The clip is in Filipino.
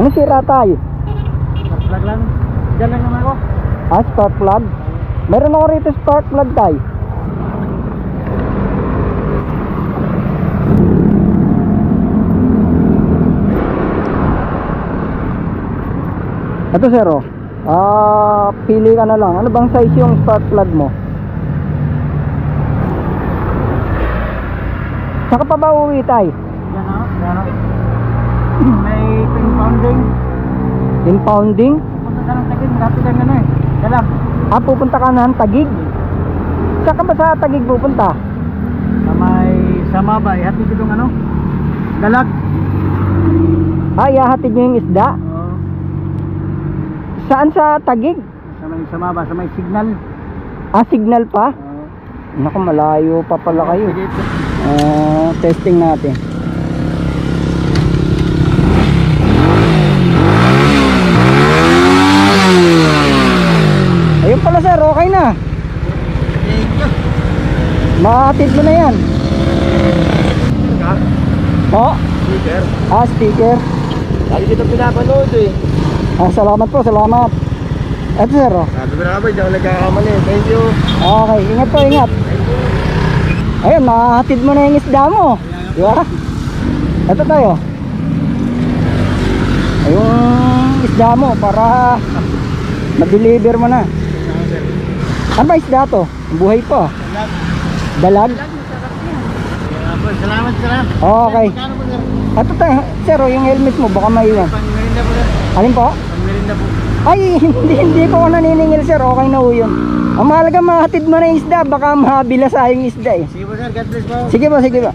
Ano sira tayo? Spark plug lang. Diyan lang naman ako. Ah, spark plug? Meron ako rito spark plug tayo. Ito sir, pili ka na lang. Ano bang size yung spark plug mo? Saka pa ba uwi tayo? Yan o, yan o. May ping-pounding. Impounding? Punta ka ng Taguig, rapid ang ano eh. Dalag. Ah, pupunta ka na ng Taguig? Saka ba sa Taguig pupunta? Sa may Samaba, ihatid itong ano? Dalag. Ah, ihahatid nyo yung isda? Oo. Saan sa Taguig? Sa may Samaba, sa may signal. Ah, signal pa? Oo. Naku, malayo pa pala kayo. Testing natin. Ayun pala sir, okay na. Mahatid mo na yan. Po? Speaker. Ah, speaker. Lagi dito pinapanood eh. Ah, salamat po, salamat. Eto sir, Sabi ko na ba, hindi ako nagkakamali. Thank you. Okay, ingat po, ingat. Ayun, mahatid mo na yung isda mo. Di ba? Eto tayo. Ayun, isda mo para ma-deliver mo na. Ano ba isda to? Buhay po. Dalag? Salamat sir. Okay. Magkano po sir? Eto tayo, sir, yung helmet mo baka maiwan. Pang-merinda po sir. Alin po? Pang-merinda po. Ay, hindi po ako naniningil sir, okay na po yun. Ang mahalaga mahatid mo na yung isda, baka mahabila sa yung isda eh. Sige po sir, God bless po. Sige po, sige po.